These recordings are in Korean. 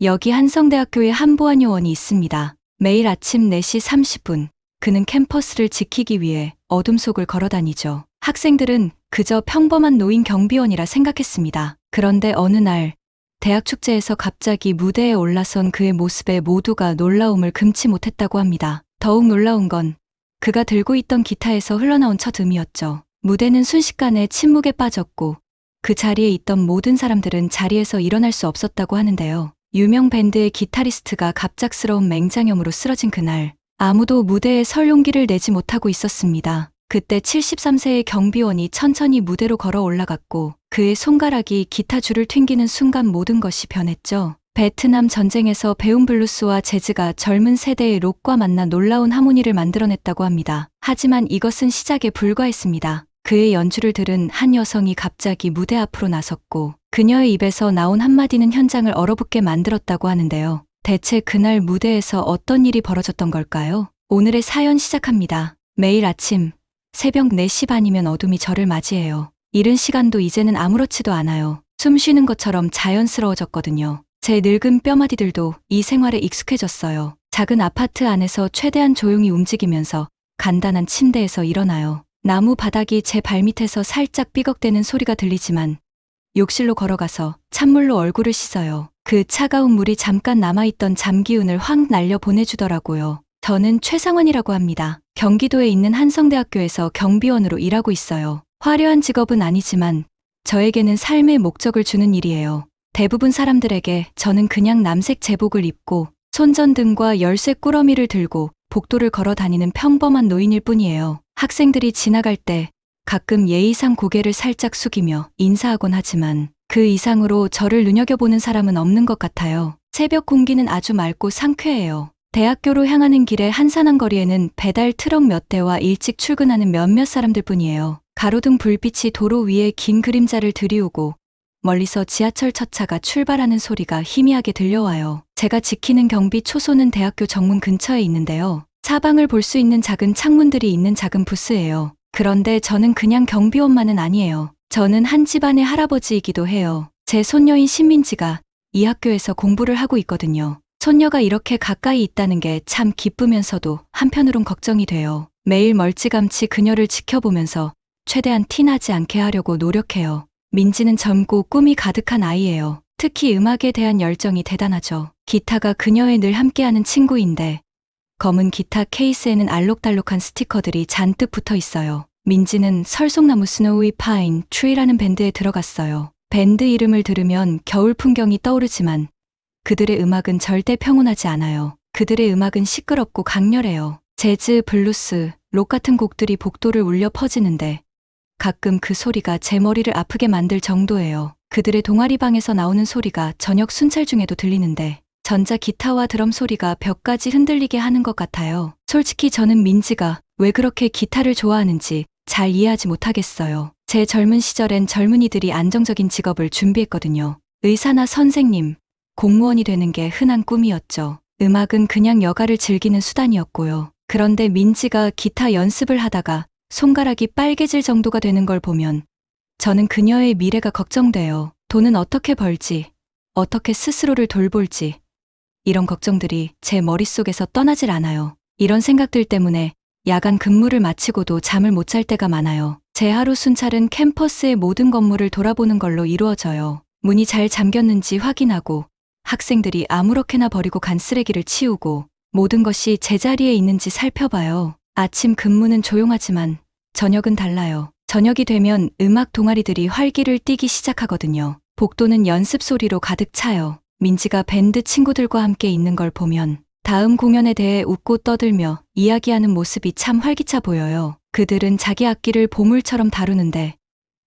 여기 한성대학교에 한보안 요원이 있습니다. 매일 아침 4시 30분, 그는 캠퍼스를 지키기 위해 어둠 속을 걸어다니죠. 학생들은 그저 평범한 노인 경비원이라 생각했습니다. 그런데 어느 날, 대학 축제에서 갑자기 무대에 올라선 그의 모습에 모두가 놀라움을 금치 못했다고 합니다. 더욱 놀라운 건 그가 들고 있던 기타에서 흘러나온 첫 음이었죠. 무대는 순식간에 침묵에 빠졌고 그 자리에 있던 모든 사람들은 자리에서 일어날 수 없었다고 하는데요. 유명 밴드의 기타리스트가 갑작스러운 맹장염으로 쓰러진 그날, 아무도 무대에 설 용기를 내지 못하고 있었습니다. 그때 73세의 경비원이 천천히 무대로 걸어 올라갔고 그의 손가락이 기타 줄을 튕기는 순간 모든 것이 변했죠. 베트남 전쟁에서 배운 블루스와 재즈가 젊은 세대의 록과 만나 놀라운 하모니를 만들어냈다고 합니다. 하지만 이것은 시작에 불과했습니다. 그의 연주를 들은 한 여성이 갑자기 무대 앞으로 나섰고 그녀의 입에서 나온 한마디는 현장을 얼어붙게 만들었다고 하는데요. 대체 그날 무대에서 어떤 일이 벌어졌던 걸까요? 오늘의 사연 시작합니다. 매일 아침 새벽 4시 반이면 어둠이 저를 맞이해요. 이른 시간도 이제는 아무렇지도 않아요. 숨 쉬는 것처럼 자연스러워졌거든요. 제 늙은 뼈마디들도 이 생활에 익숙해졌어요. 작은 아파트 안에서 최대한 조용히 움직이면서 간단한 침대에서 일어나요. 나무 바닥이 제 발밑에서 살짝 삐걱대는 소리가 들리지만 욕실로 걸어가서 찬물로 얼굴을 씻어요. 그 차가운 물이 잠깐 남아있던 잠기운을 확 날려 보내주더라고요. 저는 최상원이라고 합니다. 경기도에 있는 한성대학교에서 경비원으로 일하고 있어요. 화려한 직업은 아니지만 저에게는 삶의 목적을 주는 일이에요. 대부분 사람들에게 저는 그냥 남색 제복을 입고 손전등과 열쇠 꾸러미를 들고 복도를 걸어 다니는 평범한 노인일 뿐이에요. 학생들이 지나갈 때 가끔 예의상 고개를 살짝 숙이며 인사하곤 하지만 그 이상으로 저를 눈여겨보는 사람은 없는 것 같아요. 새벽 공기는 아주 맑고 상쾌해요. 대학교로 향하는 길의 한산한 거리에는 배달 트럭 몇 대와 일찍 출근하는 몇몇 사람들 뿐이에요. 가로등 불빛이 도로 위에 긴 그림자를 들이우고 멀리서 지하철 첫 차가 출발하는 소리가 희미하게 들려와요. 제가 지키는 경비 초소는 대학교 정문 근처에 있는데요. 사방을 볼 수 있는 작은 창문들이 있는 작은 부스예요. 그런데 저는 그냥 경비원만은 아니에요. 저는 한 집안의 할아버지이기도 해요. 제 손녀인 신민지가 이 학교에서 공부를 하고 있거든요. 손녀가 이렇게 가까이 있다는 게 참 기쁘면서도 한편으론 걱정이 돼요. 매일 멀찌감치 그녀를 지켜보면서 최대한 티나지 않게 하려고 노력해요. 민지는 젊고 꿈이 가득한 아이예요. 특히 음악에 대한 열정이 대단하죠. 기타가 그녀의 늘 함께하는 친구인데 검은 기타 케이스에는 알록달록한 스티커들이 잔뜩 붙어 있어요. 민지는 설송나무 스노우이 파인 트리라는 밴드에 들어갔어요. 밴드 이름을 들으면 겨울 풍경이 떠오르지만 그들의 음악은 절대 평온하지 않아요. 그들의 음악은 시끄럽고 강렬해요. 재즈, 블루스, 록 같은 곡들이 복도를 울려 퍼지는데 가끔 그 소리가 제 머리를 아프게 만들 정도예요. 그들의 동아리방에서 나오는 소리가 저녁 순찰 중에도 들리는데 전자 기타와 드럼 소리가 벽까지 흔들리게 하는 것 같아요. 솔직히 저는 민지가 왜 그렇게 기타를 좋아하는지 잘 이해하지 못하겠어요. 제 젊은 시절엔 젊은이들이 안정적인 직업을 준비했거든요. 의사나 선생님, 공무원이 되는 게 흔한 꿈이었죠. 음악은 그냥 여가를 즐기는 수단이었고요. 그런데 민지가 기타 연습을 하다가 손가락이 빨개질 정도가 되는 걸 보면 저는 그녀의 미래가 걱정돼요. 돈은 어떻게 벌지, 어떻게 스스로를 돌볼지 이런 걱정들이 제 머릿속에서 떠나질 않아요. 이런 생각들 때문에 야간 근무를 마치고도 잠을 못 잘 때가 많아요. 제 하루 순찰은 캠퍼스의 모든 건물을 돌아보는 걸로 이루어져요. 문이 잘 잠겼는지 확인하고 학생들이 아무렇게나 버리고 간 쓰레기를 치우고 모든 것이 제자리에 있는지 살펴봐요. 아침 근무는 조용하지만 저녁은 달라요. 저녁이 되면 음악 동아리들이 활기를 띠기 시작하거든요. 복도는 연습 소리로 가득 차요. 민지가 밴드 친구들과 함께 있는 걸 보면 다음 공연에 대해 웃고 떠들며 이야기하는 모습이 참 활기차 보여요. 그들은 자기 악기를 보물처럼 다루는데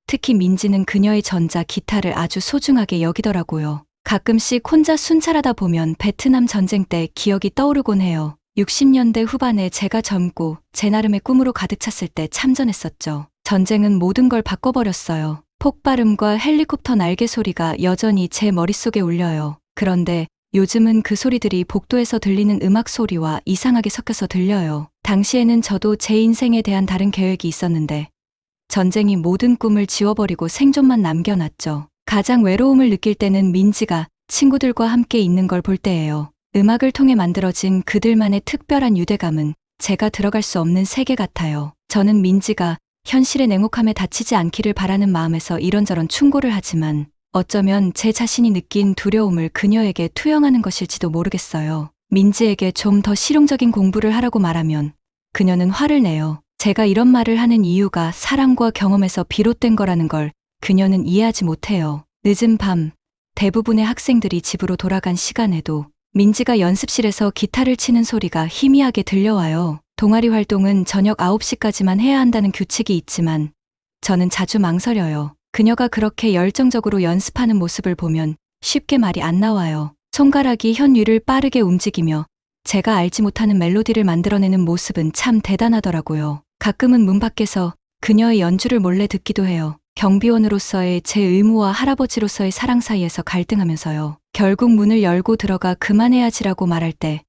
특히 민지는 그녀의 전자 기타를 아주 소중하게 여기더라고요. 가끔씩 혼자 순찰하다 보면 베트남 전쟁 때 기억이 떠오르곤 해요. 60년대 후반에 제가 젊고 제 나름의 꿈으로 가득 찼을 때 참전했었죠. 전쟁은 모든 걸 바꿔버렸어요. 폭발음과 헬리콥터 날개 소리가 여전히 제 머릿속에 울려요. 그런데 요즘은 그 소리들이 복도에서 들리는 음악 소리와 이상하게 섞여서 들려요. 당시에는 저도 제 인생에 대한 다른 계획이 있었는데 전쟁이 모든 꿈을 지워버리고 생존만 남겨놨죠. 가장 외로움을 느낄 때는 민지가 친구들과 함께 있는 걸 볼 때예요. 음악을 통해 만들어진 그들만의 특별한 유대감은 제가 들어갈 수 없는 세계 같아요. 저는 민지가 현실의 냉혹함에 다치지 않기를 바라는 마음에서 이런저런 충고를 하지만 어쩌면 제 자신이 느낀 두려움을 그녀에게 투영하는 것일지도 모르겠어요. 민지에게 좀 더 실용적인 공부를 하라고 말하면 그녀는 화를 내요. 제가 이런 말을 하는 이유가 사랑과 경험에서 비롯된 거라는 걸 그녀는 이해하지 못해요. 늦은 밤, 대부분의 학생들이 집으로 돌아간 시간에도 민지가 연습실에서 기타를 치는 소리가 희미하게 들려와요. 동아리 활동은 저녁 9시까지만 해야 한다는 규칙이 있지만 저는 자주 망설여요. 그녀가 그렇게 열정적으로 연습하는 모습을 보면 쉽게 말이 안 나와요. 손가락이 현 위를 빠르게 움직이며 제가 알지 못하는 멜로디를 만들어내는 모습은 참 대단하더라고요. 가끔은 문 밖에서 그녀의 연주를 몰래 듣기도 해요. 경비원으로서의 제 의무와 할아버지로서의 사랑 사이에서 갈등하면서요. 결국 문을 열고 들어가 그만해야지라고 말할 때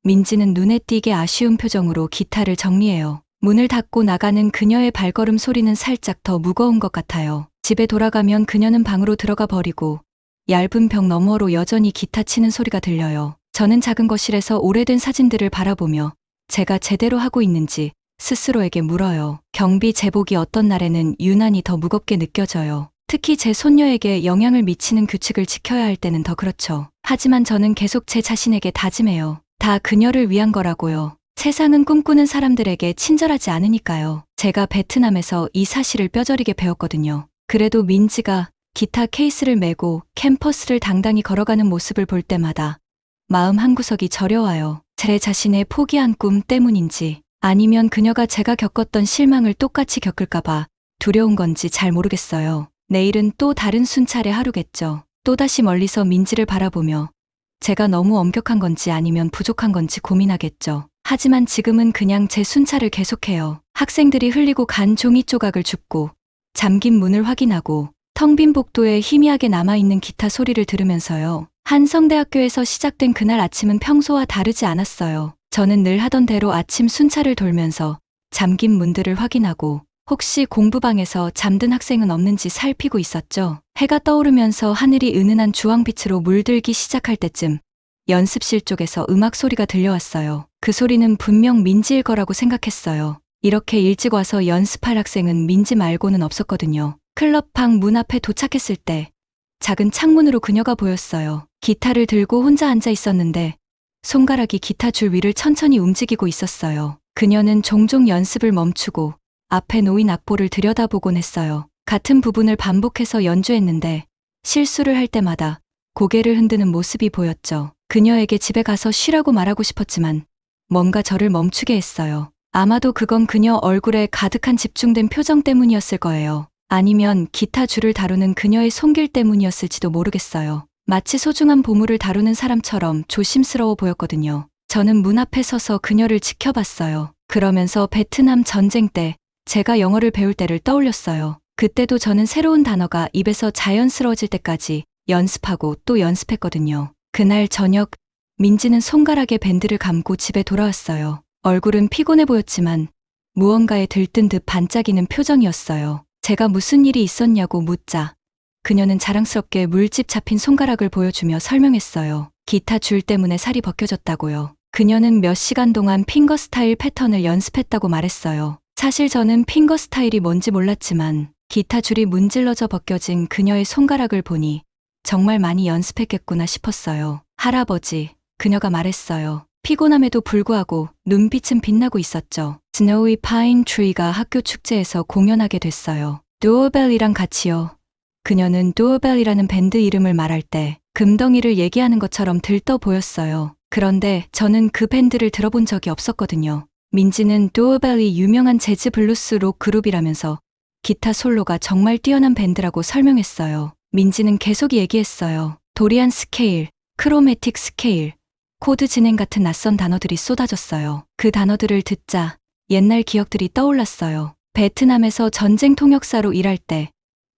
민지는 눈에 띄게 아쉬운 표정으로 기타를 정리해요. 문을 닫고 나가는 그녀의 발걸음 소리는 살짝 더 무거운 것 같아요. 집에 돌아가면 그녀는 방으로 들어가 버리고 얇은 벽 너머로 여전히 기타 치는 소리가 들려요. 저는 작은 거실에서 오래된 사진들을 바라보며 제가 제대로 하고 있는지 스스로에게 물어요. 경비 제복이 어떤 날에는 유난히 더 무겁게 느껴져요. 특히 제 손녀에게 영향을 미치는 규칙을 지켜야 할 때는 더 그렇죠. 하지만 저는 계속 제 자신에게 다짐해요. 다 그녀를 위한 거라고요. 세상은 꿈꾸는 사람들에게 친절하지 않으니까요. 제가 베트남에서 이 사실을 뼈저리게 배웠거든요. 그래도 민지가 기타 케이스를 메고 캠퍼스를 당당히 걸어가는 모습을 볼 때마다 마음 한구석이 저려와요. 제 자신의 포기한 꿈 때문인지 아니면 그녀가 제가 겪었던 실망을 똑같이 겪을까봐 두려운 건지 잘 모르겠어요. 내일은 또 다른 순찰의 하루겠죠. 또다시 멀리서 민지를 바라보며 제가 너무 엄격한 건지 아니면 부족한 건지 고민하겠죠. 하지만 지금은 그냥 제 순찰을 계속해요. 학생들이 흘리고 간 종이 조각을 줍고 잠긴 문을 확인하고 텅 빈 복도에 희미하게 남아있는 기타 소리를 들으면서요. 한성대학교에서 시작된 그날 아침은 평소와 다르지 않았어요. 저는 늘 하던 대로 아침 순찰을 돌면서 잠긴 문들을 확인하고 혹시 공부방에서 잠든 학생은 없는지 살피고 있었죠. 해가 떠오르면서 하늘이 은은한 주황빛으로 물들기 시작할 때쯤 연습실 쪽에서 음악 소리가 들려왔어요. 그 소리는 분명 민지일 거라고 생각했어요. 이렇게 일찍 와서 연습할 학생은 민지 말고는 없었거든요. 클럽방 문 앞에 도착했을 때 작은 창문으로 그녀가 보였어요. 기타를 들고 혼자 앉아 있었는데 손가락이 기타 줄 위를 천천히 움직이고 있었어요. 그녀는 종종 연습을 멈추고 앞에 놓인 악보를 들여다보곤 했어요. 같은 부분을 반복해서 연주했는데 실수를 할 때마다 고개를 흔드는 모습이 보였죠. 그녀에게 집에 가서 쉬라고 말하고 싶었지만 뭔가 저를 멈추게 했어요. 아마도 그건 그녀 얼굴에 가득한 집중된 표정 때문이었을 거예요. 아니면 기타 줄을 다루는 그녀의 손길 때문이었을지도 모르겠어요. 마치 소중한 보물을 다루는 사람처럼 조심스러워 보였거든요. 저는 문 앞에 서서 그녀를 지켜봤어요. 그러면서 베트남 전쟁 때 제가 영어를 배울 때를 떠올렸어요. 그때도 저는 새로운 단어가 입에서 자연스러워질 때까지 연습하고 또 연습했거든요. 그날 저녁 민지는 손가락에 밴드를 감고 집에 돌아왔어요. 얼굴은 피곤해 보였지만 무언가에 들뜬 듯 반짝이는 표정이었어요. 제가 무슨 일이 있었냐고 묻자 그녀는 자랑스럽게 물집 잡힌 손가락을 보여주며 설명했어요. 기타 줄 때문에 살이 벗겨졌다고요. 그녀는 몇 시간 동안 핑거 스타일 패턴을 연습했다고 말했어요. 사실 저는 핑거 스타일이 뭔지 몰랐지만 기타 줄이 문질러져 벗겨진 그녀의 손가락을 보니 정말 많이 연습했겠구나 싶었어요. 할아버지, 그녀가 말했어요. 피곤함에도 불구하고 눈빛은 빛나고 있었죠. 스노위 파인 트리가 학교 축제에서 공연하게 됐어요. 두어벨이랑 같이요. 그녀는 두어벨이라는 밴드 이름을 말할 때 금덩이를 얘기하는 것처럼 들떠 보였어요. 그런데 저는 그 밴드를 들어본 적이 없었거든요. 민지는 두어벨이 유명한 재즈 블루스 록 그룹이라면서 기타 솔로가 정말 뛰어난 밴드라고 설명했어요. 민지는 계속 얘기했어요. 도리안 스케일, 크로매틱 스케일, 코드 진행 같은 낯선 단어들이 쏟아졌어요. 그 단어들을 듣자 옛날 기억들이 떠올랐어요. 베트남에서 전쟁 통역사로 일할 때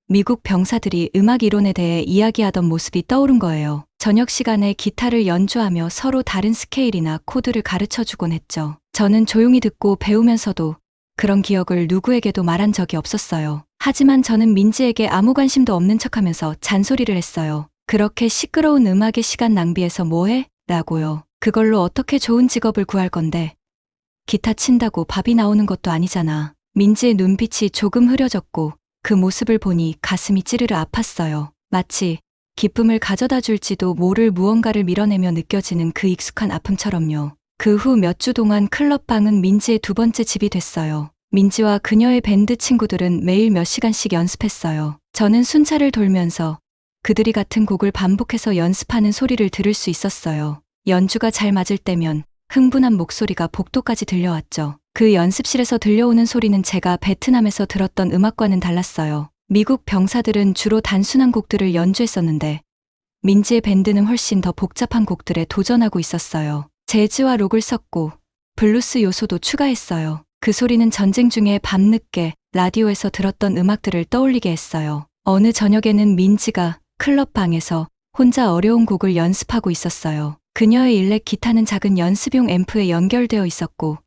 미국 병사들이 음악 이론에 대해 이야기하던 모습이 떠오른 거예요. 저녁 시간에 기타를 연주하며 서로 다른 스케일이나 코드를 가르쳐주곤 했죠. 저는 조용히 듣고 배우면서도 그런 기억을 누구에게도 말한 적이 없었어요. 하지만 저는 민지에게 아무 관심도 없는 척하면서 잔소리를 했어요. 그렇게 시끄러운 음악에 시간 낭비해서 뭐해? 라고요. 그걸로 어떻게 좋은 직업을 구할 건데. 기타 친다고 밥이 나오는 것도 아니잖아. 민지의 눈빛이 조금 흐려졌고 그 모습을 보니 가슴이 찌르르 아팠어요. 마치 기쁨을 가져다 줄지도 모를 무언가를 밀어내며 느껴지는 그 익숙한 아픔처럼요. 그 후 몇 주 동안 클럽방은 민지의 두 번째 집이 됐어요. 민지와 그녀의 밴드 친구들은 매일 몇 시간씩 연습했어요. 저는 순찰을 돌면서 그들이 같은 곡을 반복해서 연습하는 소리를 들을 수 있었어요. 연주가 잘 맞을 때면 흥분한 목소리가 복도까지 들려왔죠. 그 연습실에서 들려오는 소리는 제가 베트남에서 들었던 음악과는 달랐어요. 미국 병사들은 주로 단순한 곡들을 연주했었는데 민지의 밴드는 훨씬 더 복잡한 곡들에 도전하고 있었어요. 재즈와 록을 섞고 블루스 요소도 추가했어요. 그 소리는 전쟁 중에 밤늦게 라디오에서 들었던 음악들을 떠올리게 했어요. 어느 저녁에는 민지가 클럽방에서 혼자 어려운 곡을 연습하고 있었어요. 그녀의 일렉 기타는 작은 연습용 앰프에 연결되어 있었고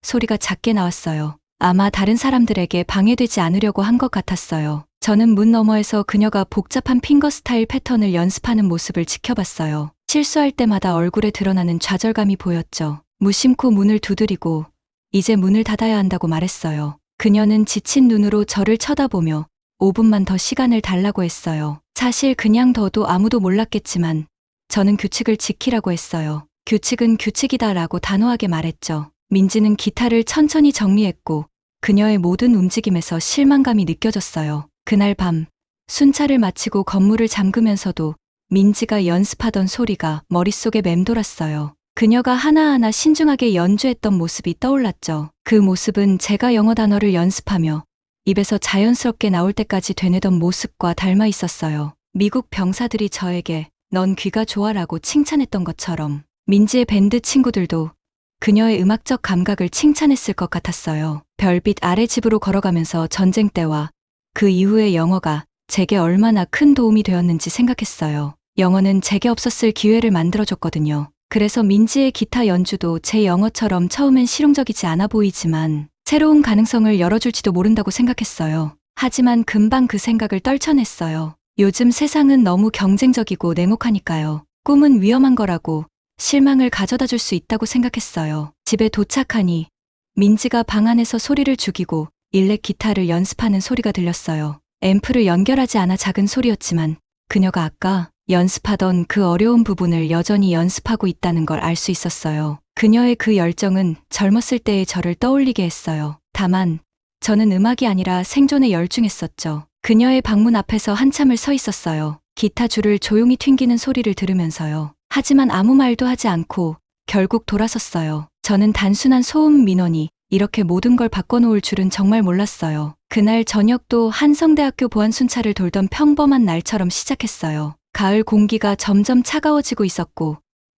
소리가 작게 나왔어요. 아마 다른 사람들에게 방해되지 않으려고 한 것 같았어요. 저는 문 너머에서 그녀가 복잡한 핑거스타일 패턴을 연습하는 모습을 지켜봤어요. 실수할 때마다 얼굴에 드러나는 좌절감이 보였죠. 무심코 문을 두드리고 이제 문을 닫아야 한다고 말했어요. 그녀는 지친 눈으로 저를 쳐다보며 5분만 더 시간을 달라고 했어요. 사실 그냥 둬도 아무도 몰랐겠지만 저는 규칙을 지키라고 했어요. 규칙은 규칙이다라고 단호하게 말했죠. 민지는 기타를 천천히 정리했고 그녀의 모든 움직임에서 실망감이 느껴졌어요. 그날 밤 순찰을 마치고 건물을 잠그면서도 민지가 연습하던 소리가 머릿속에 맴돌았어요. 그녀가 하나하나 신중하게 연주했던 모습이 떠올랐죠. 그 모습은 제가 영어 단어를 연습하며 입에서 자연스럽게 나올 때까지 되뇌던 모습과 닮아 있었어요. 미국 병사들이 저에게 넌 귀가 좋아라고 칭찬했던 것처럼 민지의 밴드 친구들도 그녀의 음악적 감각을 칭찬했을 것 같았어요. 별빛 아래 집으로 걸어가면서 전쟁 때와 그 이후의 영어가 제게 얼마나 큰 도움이 되었는지 생각했어요. 영어는 제게 없었을 기회를 만들어줬거든요. 그래서 민지의 기타 연주도 제 영어처럼 처음엔 실용적이지 않아 보이지만 새로운 가능성을 열어줄지도 모른다고 생각했어요. 하지만 금방 그 생각을 떨쳐냈어요. 요즘 세상은 너무 경쟁적이고 냉혹하니까요. 꿈은 위험한 거라고 실망을 가져다 줄 수 있다고 생각했어요. 집에 도착하니 민지가 방 안에서 소리를 죽이고 일렉 기타를 연습하는 소리가 들렸어요. 앰프를 연결하지 않아 작은 소리였지만 그녀가 아까 연습하던 그 어려운 부분을 여전히 연습하고 있다는 걸 알 수 있었어요. 그녀의 그 열정은 젊었을 때의 저를 떠올리게 했어요. 다만 저는 음악이 아니라 생존에 열중했었죠. 그녀의 방문 앞에서 한참을 서 있었어요. 기타 줄을 조용히 튕기는 소리를 들으면서요. 하지만 아무 말도 하지 않고 결국 돌아섰어요. 저는 단순한 소음 민원이 이렇게 모든 걸 바꿔놓을 줄은 정말 몰랐어요. 그날 저녁도 한성대학교 보안순찰을 돌던 평범한 날처럼 시작했어요. 가을 공기가 점점 차가워지고 있었고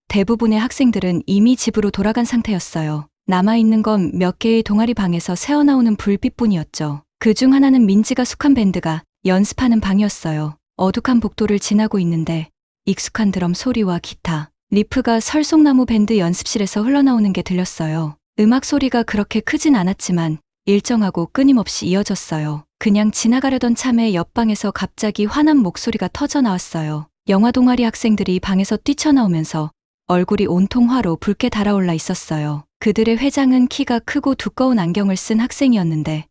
대부분의 학생들은 이미 집으로 돌아간 상태였어요. 남아있는 건 몇 개의 동아리 방에서 새어나오는 불빛뿐이었죠. 그중 하나는 민지가 속한 밴드가 연습하는 방이었어요. 어둑한 복도를 지나고 있는데 익숙한 드럼 소리와 기타, 리프가 설송나무 밴드 연습실에서 흘러나오는 게 들렸어요. 음악 소리가 그렇게 크진 않았지만 일정하고 끊임없이 이어졌어요. 그냥 지나가려던 참에 옆방에서 갑자기 환한 목소리가 터져 나왔어요. 영화 동아리 학생들이 방에서 뛰쳐나오면서 얼굴이 온통 화로 붉게 달아올라 있었어요. 그들의 회장은 키가 크고 두꺼운 안경을 쓴 학생이었는데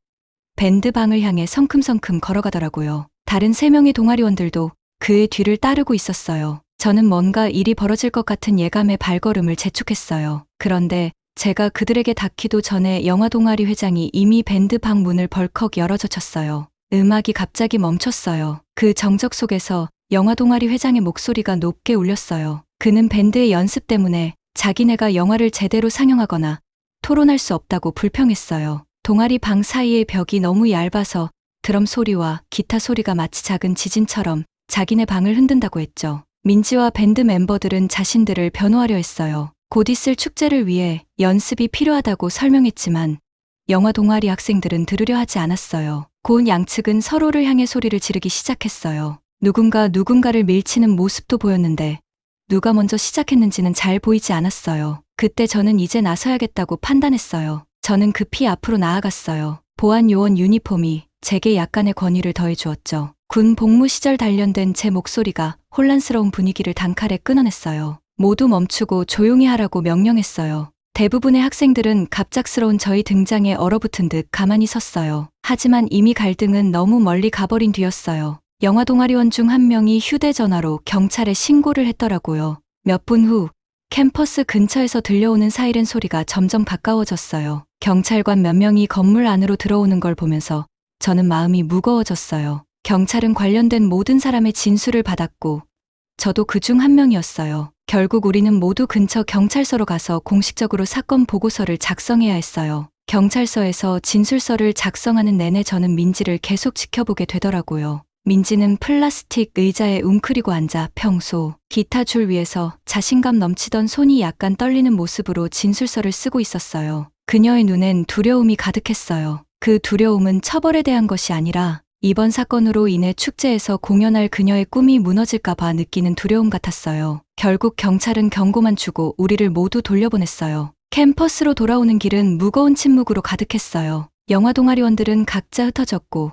밴드 방을 향해 성큼성큼 걸어가더라고요. 다른 3명의 동아리원들도 그의 뒤를 따르고 있었어요. 저는 뭔가 일이 벌어질 것 같은 예감의 발걸음을 재촉했어요. 그런데 제가 그들에게 닿기도 전에 영화 동아리 회장이 이미 밴드 방 문을 벌컥 열어젖혔어요. 음악이 갑자기 멈췄어요. 그 정적 속에서 영화 동아리 회장의 목소리가 높게 울렸어요. 그는 밴드의 연습 때문에 자기네가 영화를 제대로 상영하거나 토론할 수 없다고 불평했어요. 동아리 방 사이의 벽이 너무 얇아서 드럼 소리와 기타 소리가 마치 작은 지진처럼 자기네 방을 흔든다고 했죠. 민지와 밴드 멤버들은 자신들을 변호하려 했어요. 곧 있을 축제를 위해 연습이 필요하다고 설명했지만 영화 동아리 학생들은 들으려 하지 않았어요. 곧 양측은 서로를 향해 소리를 지르기 시작했어요. 누군가 누군가를 밀치는 모습도 보였는데 누가 먼저 시작했는지는 잘 보이지 않았어요. 그때 저는 이제 나서야겠다고 판단했어요. 저는 급히 앞으로 나아갔어요. 보안 요원 유니폼이 제게 약간의 권위를 더해주었죠. 군 복무 시절 단련된 제 목소리가 혼란스러운 분위기를 단칼에 끊어냈어요. 모두 멈추고 조용히 하라고 명령했어요. 대부분의 학생들은 갑작스러운 저희 등장에 얼어붙은 듯 가만히 섰어요. 하지만 이미 갈등은 너무 멀리 가버린 뒤였어요. 영화 동아리원 중 한 명이 휴대전화로 경찰에 신고를 했더라고요. 몇 분 후 캠퍼스 근처에서 들려오는 사이렌 소리가 점점 가까워졌어요. 경찰관 몇 명이 건물 안으로 들어오는 걸 보면서 저는 마음이 무거워졌어요. 경찰은 관련된 모든 사람의 진술을 받았고 저도 그중 한 명이었어요. 결국 우리는 모두 근처 경찰서로 가서 공식적으로 사건 보고서를 작성해야 했어요. 경찰서에서 진술서를 작성하는 내내 저는 민지를 계속 지켜보게 되더라고요. 민지는 플라스틱 의자에 웅크리고 앉아 평소 기타 줄 위에서 자신감 넘치던 손이 약간 떨리는 모습으로 진술서를 쓰고 있었어요. 그녀의 눈엔 두려움이 가득했어요. 그 두려움은 처벌에 대한 것이 아니라 이번 사건으로 인해 축제에서 공연할 그녀의 꿈이 무너질까봐 느끼는 두려움 같았어요. 결국 경찰은 경고만 주고 우리를 모두 돌려보냈어요. 캠퍼스로 돌아오는 길은 무거운 침묵으로 가득했어요. 영화 동아리원들은 각자 흩어졌고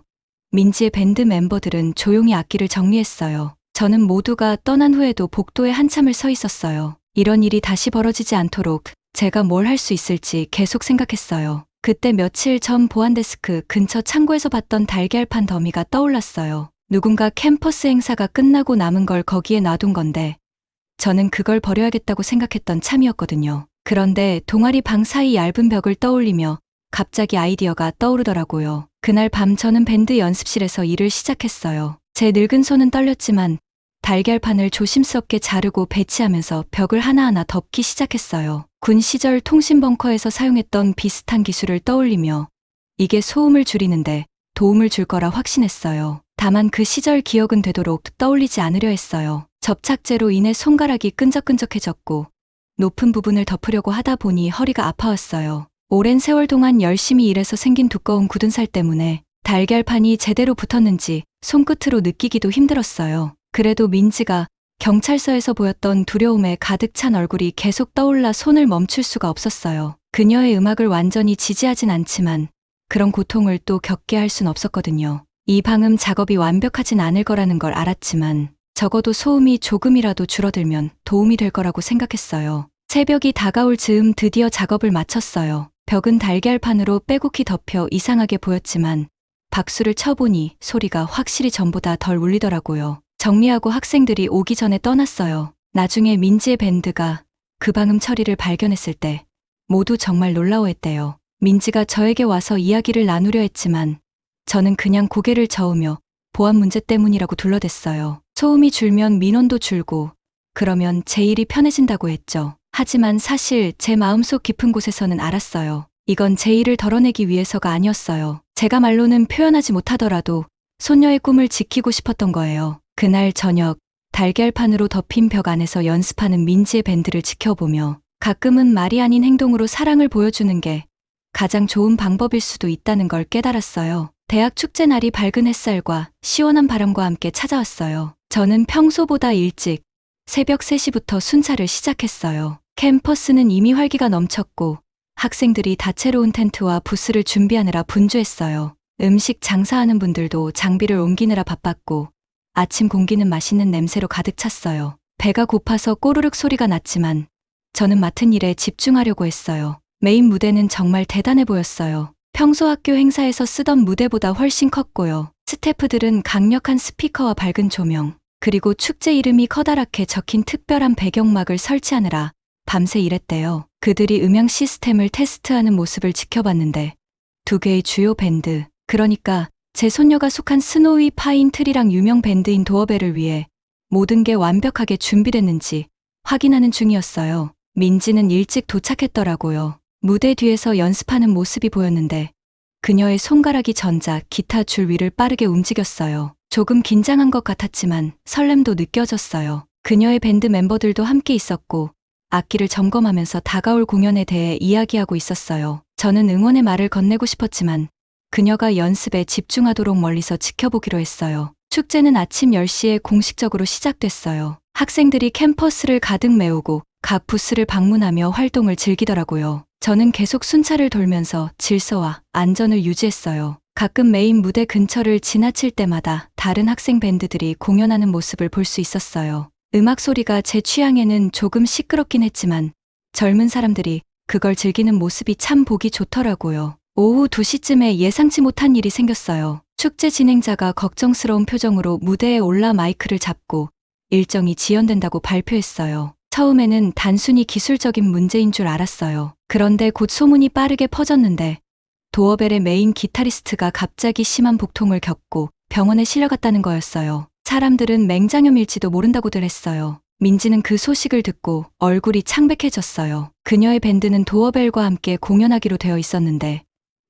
민지의 밴드 멤버들은 조용히 악기를 정리했어요. 저는 모두가 떠난 후에도 복도에 한참을 서 있었어요. 이런 일이 다시 벌어지지 않도록 제가 뭘 할 수 있을지 계속 생각했어요. 그때 며칠 전 보안데스크 근처 창고에서 봤던 달걀판 더미가 떠올랐어요. 누군가 캠퍼스 행사가 끝나고 남은 걸 거기에 놔둔 건데 저는 그걸 버려야겠다고 생각했던 참이었거든요. 그런데 동아리 방 사이 얇은 벽을 떠올리며 갑자기 아이디어가 떠오르더라고요. 그날 밤 저는 밴드 연습실에서 일을 시작했어요. 제 늙은 손은 떨렸지만 달걀판을 조심스럽게 자르고 배치하면서 벽을 하나하나 덮기 시작했어요. 군 시절 통신 벙커에서 사용했던 비슷한 기술을 떠올리며 이게 소음을 줄이는데 도움을 줄 거라 확신했어요. 다만 그 시절 기억은 되도록 떠올리지 않으려 했어요. 접착제로 인해 손가락이 끈적끈적해졌고 높은 부분을 덮으려고 하다 보니 허리가 아파왔어요. 오랜 세월 동안 열심히 일해서 생긴 두꺼운 굳은 살 때문에 달걀판이 제대로 붙었는지 손끝으로 느끼기도 힘들었어요. 그래도 민지가 경찰서에서 보였던 두려움에 가득 찬 얼굴이 계속 떠올라 손을 멈출 수가 없었어요. 그녀의 음악을 완전히 지지하진 않지만 그런 고통을 또 겪게 할 순 없었거든요. 이 방음 작업이 완벽하진 않을 거라는 걸 알았지만 적어도 소음이 조금이라도 줄어들면 도움이 될 거라고 생각했어요. 새벽이 다가올 즈음 드디어 작업을 마쳤어요. 벽은 달걀판으로 빼곡히 덮여 이상하게 보였지만 박수를 쳐보니 소리가 확실히 전보다 덜 울리더라고요. 정리하고 학생들이 오기 전에 떠났어요. 나중에 민지의 밴드가 그 방음 처리를 발견했을 때 모두 정말 놀라워했대요. 민지가 저에게 와서 이야기를 나누려 했지만 저는 그냥 고개를 저으며 보안 문제 때문이라고 둘러댔어요. 소음이 줄면 민원도 줄고 그러면 제 일이 편해진다고 했죠. 하지만 사실 제 마음속 깊은 곳에서는 알았어요. 이건 제 일을 덜어내기 위해서가 아니었어요. 제가 말로는 표현하지 못하더라도 손녀의 꿈을 지키고 싶었던 거예요. 그날 저녁 달걀판으로 덮인 벽 안에서 연습하는 민지의 밴드를 지켜보며 가끔은 말이 아닌 행동으로 사랑을 보여주는 게 가장 좋은 방법일 수도 있다는 걸 깨달았어요. 대학 축제 날이 밝은 햇살과 시원한 바람과 함께 찾아왔어요. 저는 평소보다 일찍 새벽 3시부터 순찰을 시작했어요. 캠퍼스는 이미 활기가 넘쳤고 학생들이 다채로운 텐트와 부스를 준비하느라 분주했어요. 음식 장사하는 분들도 장비를 옮기느라 바빴고 아침 공기는 맛있는 냄새로 가득 찼어요. 배가 고파서 꼬르륵 소리가 났지만 저는 맡은 일에 집중하려고 했어요. 메인 무대는 정말 대단해 보였어요. 평소 학교 행사에서 쓰던 무대보다 훨씬 컸고요. 스태프들은 강력한 스피커와 밝은 조명, 그리고 축제 이름이 커다랗게 적힌 특별한 배경막을 설치하느라 밤새 일했대요. 그들이 음향 시스템을 테스트하는 모습을 지켜봤는데 2개의 주요 밴드, 그러니까 제 손녀가 속한 스노위 파인 트리랑 유명 밴드인 도어벨을 위해 모든 게 완벽하게 준비됐는지 확인하는 중이었어요. 민지는 일찍 도착했더라고요. 무대 뒤에서 연습하는 모습이 보였는데 그녀의 손가락이 전자 기타 줄 위를 빠르게 움직였어요. 조금 긴장한 것 같았지만 설렘도 느껴졌어요. 그녀의 밴드 멤버들도 함께 있었고 악기를 점검하면서 다가올 공연에 대해 이야기하고 있었어요. 저는 응원의 말을 건네고 싶었지만 그녀가 연습에 집중하도록 멀리서 지켜보기로 했어요. 축제는 아침 10시에 공식적으로 시작됐어요. 학생들이 캠퍼스를 가득 메우고 각 부스를 방문하며 활동을 즐기더라고요. 저는 계속 순찰을 돌면서 질서와 안전을 유지했어요. 가끔 메인 무대 근처를 지나칠 때마다 다른 학생 밴드들이 공연하는 모습을 볼 수 있었어요. 음악 소리가 제 취향에는 조금 시끄럽긴 했지만 젊은 사람들이 그걸 즐기는 모습이 참 보기 좋더라고요. 오후 2시쯤에 예상치 못한 일이 생겼어요. 축제 진행자가 걱정스러운 표정으로 무대에 올라 마이크를 잡고 일정이 지연된다고 발표했어요. 처음에는 단순히 기술적인 문제인 줄 알았어요. 그런데 곧 소문이 빠르게 퍼졌는데 도어벨의 메인 기타리스트가 갑자기 심한 복통을 겪고 병원에 실려갔다는 거였어요. 사람들은 맹장염일지도 모른다고들 했어요. 민지는 그 소식을 듣고 얼굴이 창백해졌어요. 그녀의 밴드는 도어벨과 함께 공연하기로 되어 있었는데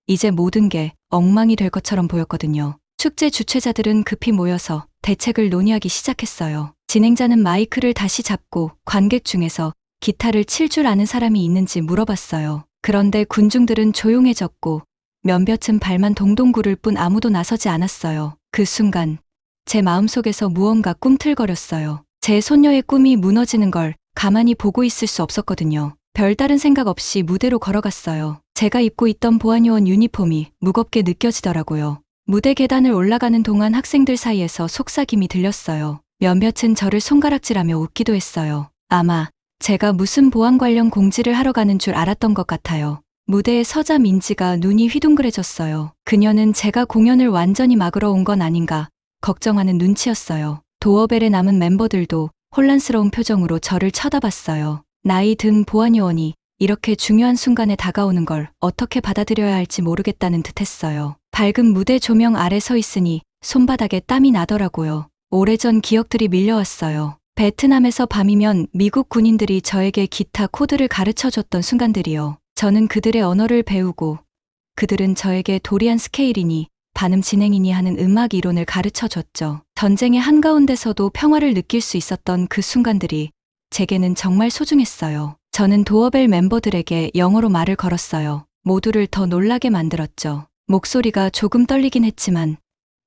이제 모든 게 엉망이 될 것처럼 보였거든요. 축제 주최자들은 급히 모여서 대책을 논의하기 시작했어요. 진행자는 마이크를 다시 잡고 관객 중에서 기타를 칠 줄 아는 사람이 있는지 물어봤어요. 그런데 군중들은 조용해졌고 몇몇은 발만 동동 구를 뿐 아무도 나서지 않았어요. 그 순간 제 마음속에서 무언가 꿈틀거렸어요. 제 손녀의 꿈이 무너지는 걸 가만히 보고 있을 수 없었거든요. 별다른 생각 없이 무대로 걸어갔어요. 제가 입고 있던 보안요원 유니폼이 무겁게 느껴지더라고요. 무대 계단을 올라가는 동안 학생들 사이에서 속삭임이 들렸어요. 몇몇은 저를 손가락질하며 웃기도 했어요. 아마 제가 무슨 보안 관련 공지를 하러 가는 줄 알았던 것 같아요. 무대에 서자 민지가 눈이 휘둥그레졌어요. 그녀는 제가 공연을 완전히 막으러 온 건 아닌가 걱정하는 눈치였어요. 도어벨의 남은 멤버들도 혼란스러운 표정으로 저를 쳐다봤어요. 나이 든 보안요원이 이렇게 중요한 순간에 다가오는 걸 어떻게 받아들여야 할지 모르겠다는 듯했어요. 밝은 무대 조명 아래 서 있으니 손바닥에 땀이 나더라고요. 오래전 기억들이 밀려왔어요. 베트남에서 밤이면 미국 군인들이 저에게 기타 코드를 가르쳐줬던 순간들이요. 저는 그들의 언어를 배우고 그들은 저에게 도리안 스케일이니 반음 진행이니 하는 음악 이론을 가르쳐줬죠. 전쟁의 한가운데서도 평화를 느낄 수 있었던 그 순간들이 제게는 정말 소중했어요. 저는 도어벨 멤버들에게 영어로 말을 걸었어요. 모두를 더 놀라게 만들었죠. 목소리가 조금 떨리긴 했지만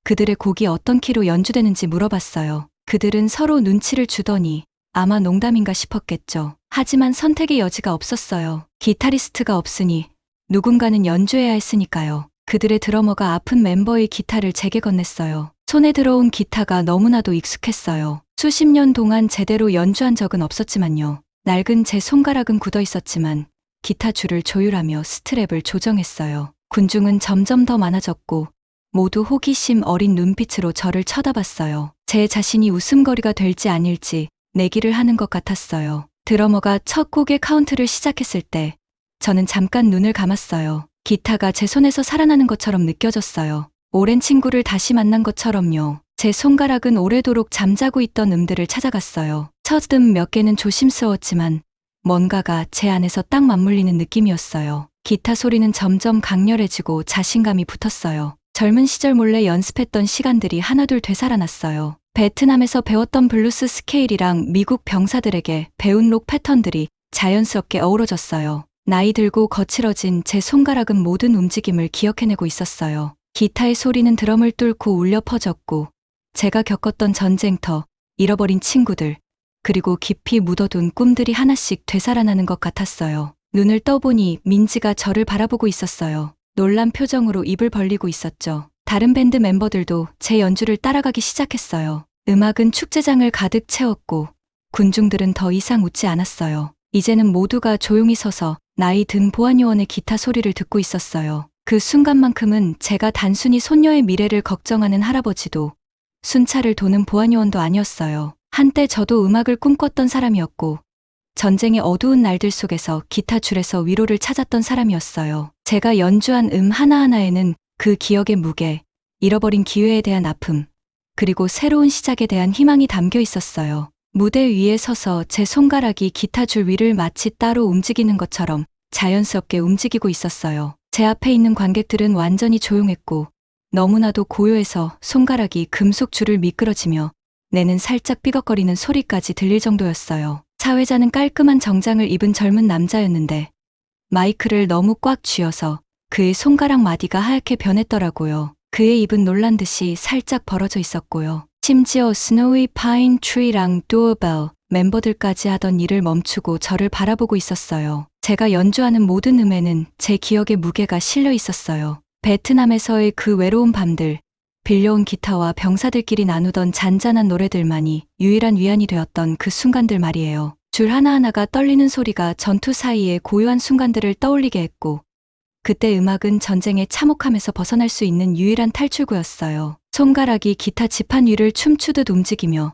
그들의 곡이 어떤 키로 연주되는지 물어봤어요. 그들은 서로 눈치를 주더니 아마 농담인가 싶었겠죠. 하지만 선택의 여지가 없었어요. 기타리스트가 없으니 누군가는 연주해야 했으니까요. 그들의 드러머가 아픈 멤버의 기타를 제게 건넸어요. 손에 들어온 기타가 너무나도 익숙했어요. 수십 년 동안 제대로 연주한 적은 없었지만요. 낡은 제 손가락은 굳어 있었지만 기타 줄을 조율하며 스트랩을 조정했어요. 군중은 점점 더 많아졌고 모두 호기심 어린 눈빛으로 저를 쳐다봤어요. 제 자신이 웃음거리가 될지 아닐지 내기를 하는 것 같았어요. 드러머가 첫 곡의 카운트를 시작했을 때 저는 잠깐 눈을 감았어요. 기타가 제 손에서 살아나는 것처럼 느껴졌어요. 오랜 친구를 다시 만난 것처럼요. 제 손가락은 오래도록 잠자고 있던 음들을 찾아갔어요. 첫 음 몇 개는 조심스러웠지만 뭔가가 제 안에서 딱 맞물리는 느낌이었어요. 기타 소리는 점점 강렬해지고 자신감이 붙었어요. 젊은 시절 몰래 연습했던 시간들이 하나둘 되살아났어요. 베트남에서 배웠던 블루스 스케일이랑 미국 병사들에게 배운 록 패턴들이 자연스럽게 어우러졌어요. 나이 들고 거칠어진 제 손가락은 모든 움직임을 기억해내고 있었어요. 기타의 소리는 드럼을 뚫고 울려 퍼졌고 제가 겪었던 전쟁터, 잃어버린 친구들, 그리고 깊이 묻어둔 꿈들이 하나씩 되살아나는 것 같았어요. 눈을 떠보니 민지가 저를 바라보고 있었어요. 놀란 표정으로 입을 벌리고 있었죠. 다른 밴드 멤버들도 제 연주를 따라가기 시작했어요. 음악은 축제장을 가득 채웠고 군중들은 더 이상 웃지 않았어요. 이제는 모두가 조용히 서서 나이 든 보안요원의 기타 소리를 듣고 있었어요. 그 순간만큼은 제가 단순히 손녀의 미래를 걱정하는 할아버지도 순찰을 도는 보안요원도 아니었어요. 한때 저도 음악을 꿈꿨던 사람이었고 전쟁의 어두운 날들 속에서 기타 줄에서 위로를 찾았던 사람이었어요. 제가 연주한 음 하나하나에는 그 기억의 무게, 잃어버린 기회에 대한 아픔, 그리고 새로운 시작에 대한 희망이 담겨 있었어요. 무대 위에 서서 제 손가락이 기타 줄 위를 마치 따로 움직이는 것처럼 자연스럽게 움직이고 있었어요. 제 앞에 있는 관객들은 완전히 조용했고 너무나도 고요해서 손가락이 금속 줄을 미끄러지며 내는 살짝 삐걱거리는 소리까지 들릴 정도였어요. 사회자는 깔끔한 정장을 입은 젊은 남자였는데 마이크를 너무 꽉 쥐어서 그의 손가락 마디가 하얗게 변했더라고요. 그의 입은 놀란 듯이 살짝 벌어져 있었고요. 심지어 스노위 파인 트리랑 도어벨 멤버들까지 하던 일을 멈추고 저를 바라보고 있었어요. 제가 연주하는 모든 음에는 제 기억의 무게가 실려 있었어요. 베트남에서의 그 외로운 밤들, 빌려온 기타와 병사들끼리 나누던 잔잔한 노래들만이 유일한 위안이 되었던 그 순간들 말이에요. 줄 하나하나가 떨리는 소리가 전투 사이의 고요한 순간들을 떠올리게 했고, 그때 음악은 전쟁의 참혹함에서 벗어날 수 있는 유일한 탈출구였어요. 손가락이 기타 지판 위를 춤추듯 움직이며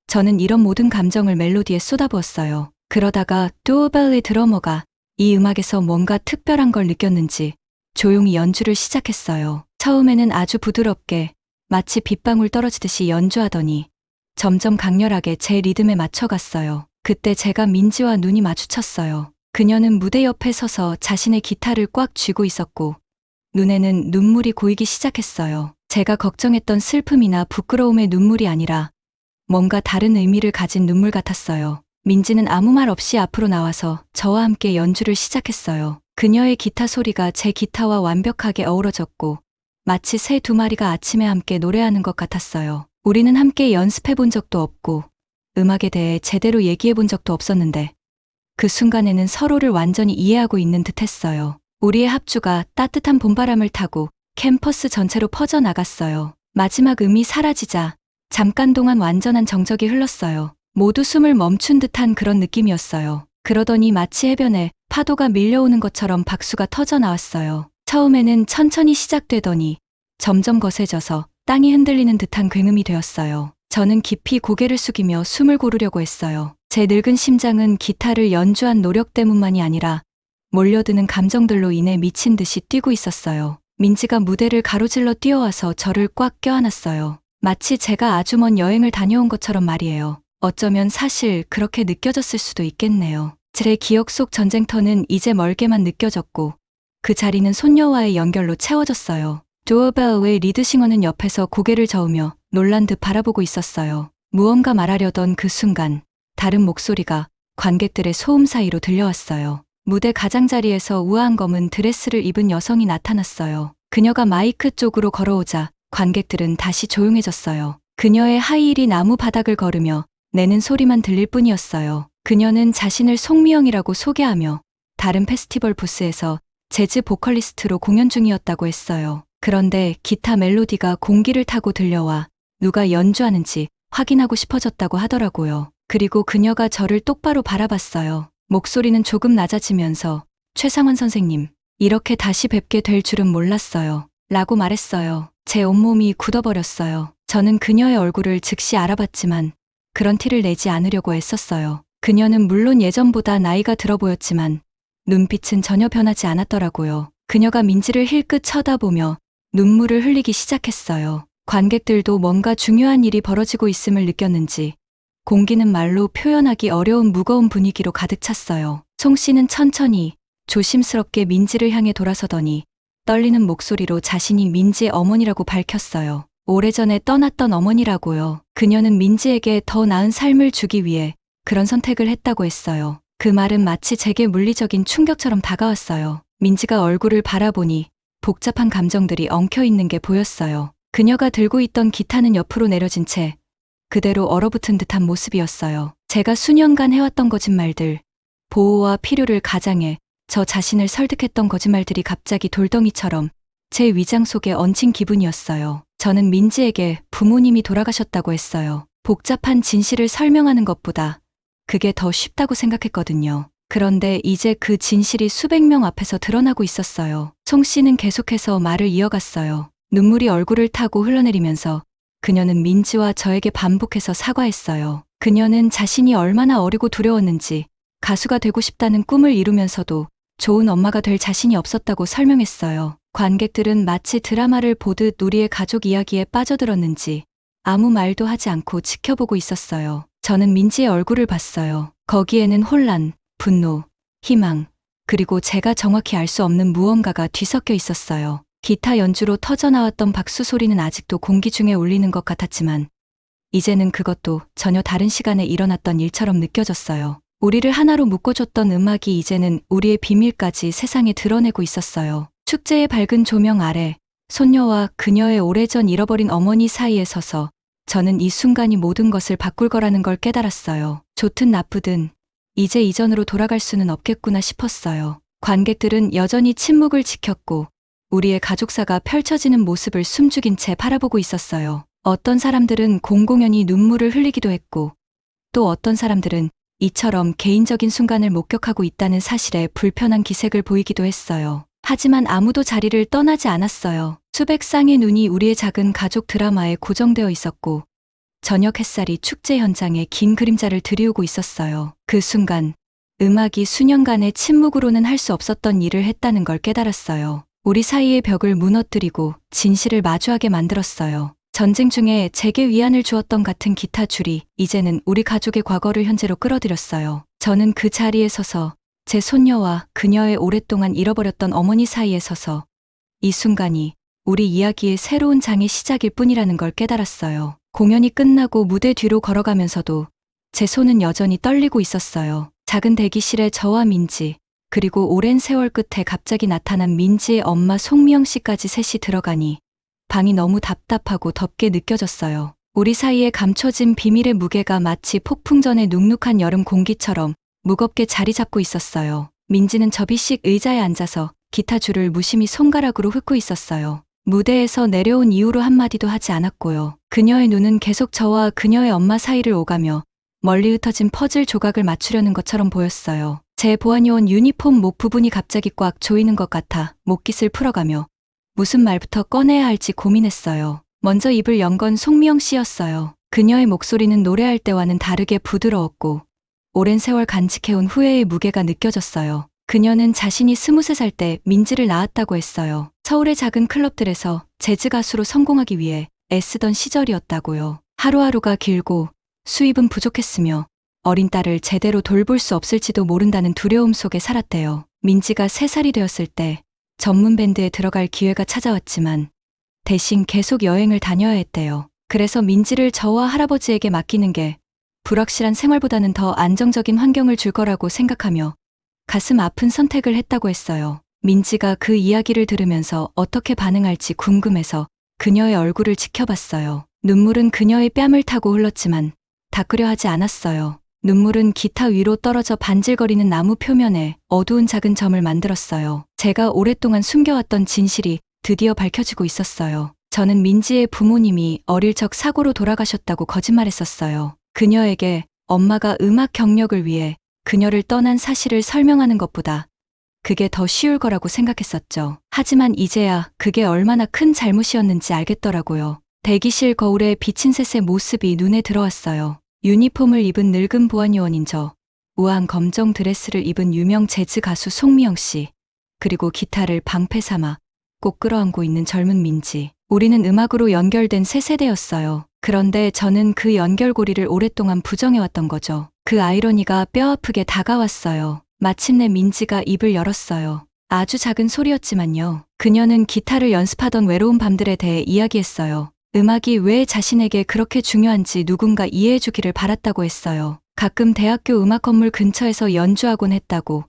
저는 이런 모든 감정을 멜로디에 쏟아부었어요. 그러다가 듀오벨의 드러머가 이 음악에서 뭔가 특별한 걸 느꼈는지 조용히 연주를 시작했어요. 처음에는 아주 부드럽게 마치 빗방울 떨어지듯이 연주하더니 점점 강렬하게 제 리듬에 맞춰갔어요. 그때 제가 민지와 눈이 마주쳤어요. 그녀는 무대 옆에 서서 자신의 기타를 꽉 쥐고 있었고 눈에는 눈물이 고이기 시작했어요. 제가 걱정했던 슬픔이나 부끄러움의 눈물이 아니라 뭔가 다른 의미를 가진 눈물 같았어요. 민지는 아무 말 없이 앞으로 나와서 저와 함께 연주를 시작했어요. 그녀의 기타 소리가 제 기타와 완벽하게 어우러졌고 마치 새 두 마리가 아침에 함께 노래하는 것 같았어요. 우리는 함께 연습해 본 적도 없고 음악에 대해 제대로 얘기해 본 적도 없었는데 그 순간에는 서로를 완전히 이해하고 있는 듯 했어요. 우리의 합주가 따뜻한 봄바람을 타고 캠퍼스 전체로 퍼져나갔어요. 마지막 음이 사라지자 잠깐 동안 완전한 정적이 흘렀어요. 모두 숨을 멈춘 듯한 그런 느낌이었어요. 그러더니 마치 해변에 파도가 밀려오는 것처럼 박수가 터져 나왔어요. 처음에는 천천히 시작되더니 점점 거세져서 땅이 흔들리는 듯한 굉음이 되었어요. 저는 깊이 고개를 숙이며 숨을 고르려고 했어요. 제 늙은 심장은 기타를 연주한 노력 때문만이 아니라 몰려드는 감정들로 인해 미친 듯이 뛰고 있었어요. 민지가 무대를 가로질러 뛰어와서 저를 꽉 껴안았어요. 마치 제가 아주 먼 여행을 다녀온 것처럼 말이에요. 어쩌면 사실 그렇게 느껴졌을 수도 있겠네요. 제 기억 속 전쟁터는 이제 멀게만 느껴졌고 그 자리는 손녀와의 연결로 채워졌어요. 듀오벨의 리드싱어는 옆에서 고개를 저으며 놀란 듯 바라보고 있었어요. 무언가 말하려던 그 순간 다른 목소리가 관객들의 소음 사이로 들려왔어요. 무대 가장자리에서 우아한 검은 드레스를 입은 여성이 나타났어요. 그녀가 마이크 쪽으로 걸어오자 관객들은 다시 조용해졌어요. 그녀의 하이힐이 나무 바닥을 걸으며 내는 소리만 들릴 뿐이었어요. 그녀는 자신을 송미영이라고 소개하며 다른 페스티벌 부스에서 재즈 보컬리스트로 공연 중이었다고 했어요. 그런데 기타 멜로디가 공기를 타고 들려와 누가 연주하는지 확인하고 싶어졌다고 하더라고요. 그리고 그녀가 저를 똑바로 바라봤어요. 목소리는 조금 낮아지면서 최상원 선생님, 이렇게 다시 뵙게 될 줄은 몰랐어요. 라고 말했어요. 제 온몸이 굳어버렸어요. 저는 그녀의 얼굴을 즉시 알아봤지만 그런 티를 내지 않으려고 애썼어요. 그녀는 물론 예전보다 나이가 들어 보였지만 눈빛은 전혀 변하지 않았더라고요. 그녀가 민지를 힐끗 쳐다보며 눈물을 흘리기 시작했어요. 관객들도 뭔가 중요한 일이 벌어지고 있음을 느꼈는지 공기는 말로 표현하기 어려운 무거운 분위기로 가득 찼어요. 송 씨는 천천히 조심스럽게 민지를 향해 돌아서더니 떨리는 목소리로 자신이 민지의 어머니라고 밝혔어요. 오래전에 떠났던 어머니라고요. 그녀는 민지에게 더 나은 삶을 주기 위해 그런 선택을 했다고 했어요. 그 말은 마치 제게 물리적인 충격처럼 다가왔어요. 민지가 얼굴을 바라보니 복잡한 감정들이 엉켜있는 게 보였어요. 그녀가 들고 있던 기타는 옆으로 내려진 채 그대로 얼어붙은 듯한 모습이었어요. 제가 수년간 해왔던 거짓말들, 보호와 필요를 가장해 저 자신을 설득했던 거짓말들이 갑자기 돌덩이처럼 제 위장 속에 얹힌 기분이었어요. 저는 민지에게 부모님이 돌아가셨다고 했어요. 복잡한 진실을 설명하는 것보다 그게 더 쉽다고 생각했거든요. 그런데 이제 그 진실이 수백 명 앞에서 드러나고 있었어요. 송 씨는 계속해서 말을 이어갔어요. 눈물이 얼굴을 타고 흘러내리면서 그녀는 민지와 저에게 반복해서 사과했어요. 그녀는 자신이 얼마나 어리고 두려웠는지 가수가 되고 싶다는 꿈을 이루면서도 좋은 엄마가 될 자신이 없었다고 설명했어요. 관객들은 마치 드라마를 보듯 우리의 가족 이야기에 빠져들었는지 아무 말도 하지 않고 지켜보고 있었어요. 저는 민지의 얼굴을 봤어요. 거기에는 혼란, 분노, 희망, 그리고 제가 정확히 알 수 없는 무언가가 뒤섞여 있었어요. 기타 연주로 터져나왔던 박수 소리는 아직도 공기 중에 울리는 것 같았지만 이제는 그것도 전혀 다른 시간에 일어났던 일처럼 느껴졌어요. 우리를 하나로 묶어줬던 음악이 이제는 우리의 비밀까지 세상에 드러내고 있었어요. 축제의 밝은 조명 아래 손녀와 그녀의 오래전 잃어버린 어머니 사이에 서서 저는 이 순간이 모든 것을 바꿀 거라는 걸 깨달았어요. 좋든 나쁘든 이제 이전으로 돌아갈 수는 없겠구나 싶었어요. 관객들은 여전히 침묵을 지켰고 우리의 가족사가 펼쳐지는 모습을 숨죽인 채 바라보고 있었어요. 어떤 사람들은 공공연히 눈물을 흘리기도 했고 또 어떤 사람들은 이처럼 개인적인 순간을 목격하고 있다는 사실에 불편한 기색을 보이기도 했어요. 하지만 아무도 자리를 떠나지 않았어요. 수백 쌍의 눈이 우리의 작은 가족 드라마에 고정되어 있었고 저녁 햇살이 축제 현장에 긴 그림자를 드리우고 있었어요. 그 순간 음악이 수년간의 침묵으로는 할 수 없었던 일을 했다는 걸 깨달았어요. 우리 사이의 벽을 무너뜨리고 진실을 마주하게 만들었어요. 전쟁 중에 제게 위안을 주었던 같은 기타 줄이 이제는 우리 가족의 과거를 현재로 끌어들였어요. 저는 그 자리에 서서 제 손녀와 그녀의 오랫동안 잃어버렸던 어머니 사이에 서서 이 순간이 우리 이야기의 새로운 장의 시작일 뿐이라는 걸 깨달았어요. 공연이 끝나고 무대 뒤로 걸어가면서도 제 손은 여전히 떨리고 있었어요. 작은 대기실에 저와 민지, 그리고 오랜 세월 끝에 갑자기 나타난 민지의 엄마 송미영 씨까지 셋이 들어가니 방이 너무 답답하고 덥게 느껴졌어요. 우리 사이에 감춰진 비밀의 무게가 마치 폭풍 전의 눅눅한 여름 공기처럼 무겁게 자리 잡고 있었어요. 민지는 접이식 의자에 앉아서 기타 줄을 무심히 손가락으로 훑고 있었어요. 무대에서 내려온 이후로 한마디도 하지 않았고요. 그녀의 눈은 계속 저와 그녀의 엄마 사이를 오가며 멀리 흩어진 퍼즐 조각을 맞추려는 것처럼 보였어요. 제 보안요원 유니폼 목 부분이 갑자기 꽉 조이는 것 같아 목깃을 풀어가며 무슨 말부터 꺼내야 할지 고민했어요. 먼저 입을 연 건 송미영 씨였어요. 그녀의 목소리는 노래할 때와는 다르게 부드러웠고 오랜 세월 간직해온 후회의 무게가 느껴졌어요. 그녀는 자신이 23살 때 민지를 낳았다고 했어요. 서울의 작은 클럽들에서 재즈 가수로 성공하기 위해 애쓰던 시절이었다고요. 하루하루가 길고 수입은 부족했으며 어린 딸을 제대로 돌볼 수 없을지도 모른다는 두려움 속에 살았대요. 민지가 3살이 되었을 때 전문 밴드에 들어갈 기회가 찾아왔지만 대신 계속 여행을 다녀야 했대요. 그래서 민지를 저와 할아버지에게 맡기는 게 불확실한 생활보다는 더 안정적인 환경을 줄 거라고 생각하며 가슴 아픈 선택을 했다고 했어요. 민지가 그 이야기를 들으면서 어떻게 반응할지 궁금해서 그녀의 얼굴을 지켜봤어요. 눈물은 그녀의 뺨을 타고 흘렀지만 닦으려 하지 않았어요. 눈물은 기타 위로 떨어져 반질거리는 나무 표면에 어두운 작은 점을 만들었어요. 제가 오랫동안 숨겨왔던 진실이 드디어 밝혀지고 있었어요. 저는 민지의 부모님이 어릴 적 사고로 돌아가셨다고 거짓말했었어요. 그녀에게 엄마가 음악 경력을 위해 그녀를 떠난 사실을 설명하는 것보다 그게 더 쉬울 거라고 생각했었죠. 하지만 이제야 그게 얼마나 큰 잘못이었는지 알겠더라고요. 대기실 거울에 비친 셋의 모습이 눈에 들어왔어요. 유니폼을 입은 늙은 보안요원인 저, 우아한 검정 드레스를 입은 유명 재즈 가수 송미영 씨, 그리고 기타를 방패 삼아 꼭 끌어안고 있는 젊은 민지. 우리는 음악으로 연결된 새 세대였어요. 그런데 저는 그 연결고리를 오랫동안 부정해왔던 거죠. 그 아이러니가 뼈아프게 다가왔어요. 마침내 민지가 입을 열었어요. 아주 작은 소리였지만요. 그녀는 기타를 연습하던 외로운 밤들에 대해 이야기했어요. 음악이 왜 자신에게 그렇게 중요한지 누군가 이해해주기를 바랐다고 했어요. 가끔 대학교 음악 건물 근처에서 연주하곤 했다고.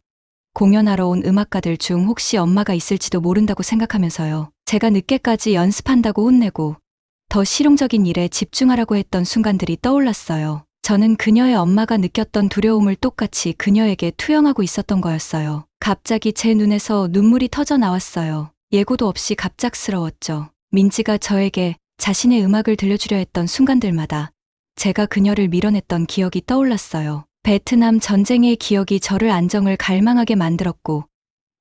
공연하러 온 음악가들 중 혹시 엄마가 있을지도 모른다고 생각하면서요. 제가 늦게까지 연습한다고 혼내고 더 실용적인 일에 집중하라고 했던 순간들이 떠올랐어요. 저는 그녀의 엄마가 느꼈던 두려움을 똑같이 그녀에게 투영하고 있었던 거였어요. 갑자기 제 눈에서 눈물이 터져 나왔어요. 예고도 없이 갑작스러웠죠. 민지가 저에게 자신의 음악을 들려주려 했던 순간들마다 제가 그녀를 밀어냈던 기억이 떠올랐어요. 베트남 전쟁의 기억이 저를 안정을 갈망하게 만들었고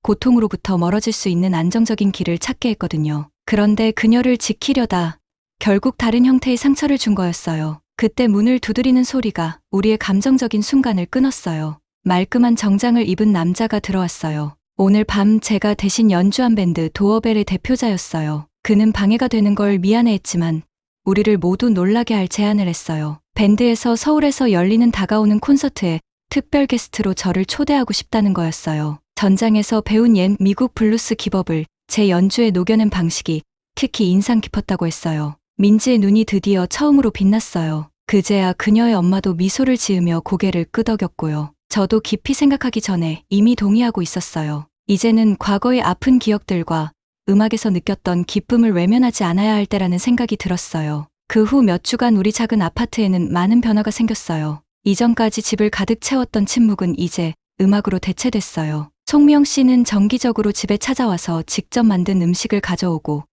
고통으로부터 멀어질 수 있는 안정적인 길을 찾게 했거든요. 그런데 그녀를 지키려다 결국 다른 형태의 상처를 준 거였어요. 그때 문을 두드리는 소리가 우리의 감정적인 순간을 끊었어요. 말끔한 정장을 입은 남자가 들어왔어요. 오늘 밤 제가 대신 연주한 밴드 도어벨의 대표자였어요. 그는 방해가 되는 걸 미안해했지만 우리를 모두 놀라게 할 제안을 했어요. 밴드에서 서울에서 열리는 다가오는 콘서트에 특별 게스트로 저를 초대하고 싶다는 거였어요. 전장에서 배운 옛 미국 블루스 기법을 제 연주에 녹여낸 방식이 특히 인상 깊었다고 했어요. 민지의 눈이 드디어 처음으로 빛났어요. 그제야 그녀의 엄마도 미소를 지으며 고개를 끄덕였고요. 저도 깊이 생각하기 전에 이미 동의하고 있었어요. 이제는 과거의 아픈 기억들과 음악에서 느꼈던 기쁨을 외면하지 않아야 할 때라는 생각이 들었어요. 그 후 몇 주간 우리 작은 아파트에는 많은 변화가 생겼어요. 이전까지 집을 가득 채웠던 침묵은 이제 음악으로 대체됐어요. 송미영 씨는 정기적으로 집에 찾아와서 직접 만든 음식을 가져오고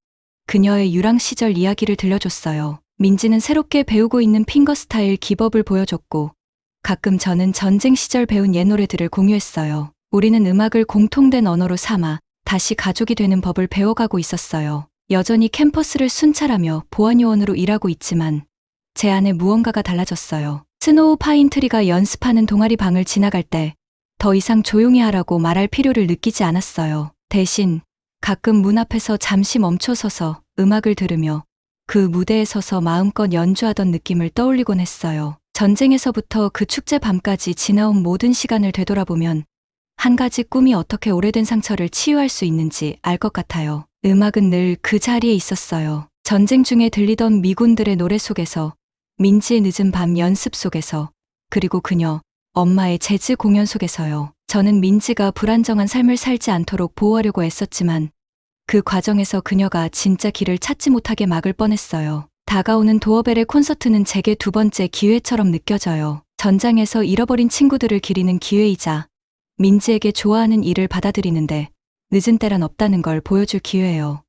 그녀의 유랑 시절 이야기를 들려줬어요. 민지는 새롭게 배우고 있는 핑거스타일 기법을 보여줬고 가끔 저는 전쟁 시절 배운 옛 노래들을 공유했어요. 우리는 음악을 공통된 언어로 삼아 다시 가족이 되는 법을 배워가고 있었어요. 여전히 캠퍼스를 순찰하며 보안요원으로 일하고 있지만 제 안에 무언가가 달라졌어요. 스노우 파인트리가 연습하는 동아리 방을 지나갈 때 더 이상 조용히 하라고 말할 필요를 느끼지 않았어요. 대신 가끔 문 앞에서 잠시 멈춰서서 음악을 들으며 그 무대에 서서 마음껏 연주하던 느낌을 떠올리곤 했어요. 전쟁에서부터 그 축제 밤까지 지나온 모든 시간을 되돌아보면 한 가지 꿈이 어떻게 오래된 상처를 치유할 수 있는지 알 것 같아요. 음악은 늘 그 자리에 있었어요. 전쟁 중에 들리던 미군들의 노래 속에서, 민지의 늦은 밤 연습 속에서, 그리고 그녀, 엄마의 재즈 공연 속에서요. 저는 민지가 불안정한 삶을 살지 않도록 보호하려고 애썼지만 그 과정에서 그녀가 진짜 길을 찾지 못하게 막을 뻔했어요. 다가오는 도어벨의 콘서트는 제게 두 번째 기회처럼 느껴져요. 전장에서 잃어버린 친구들을 기리는 기회이자 민지에게 좋아하는 일을 받아들이는데 늦은 때란 없다는 걸 보여줄 기회예요.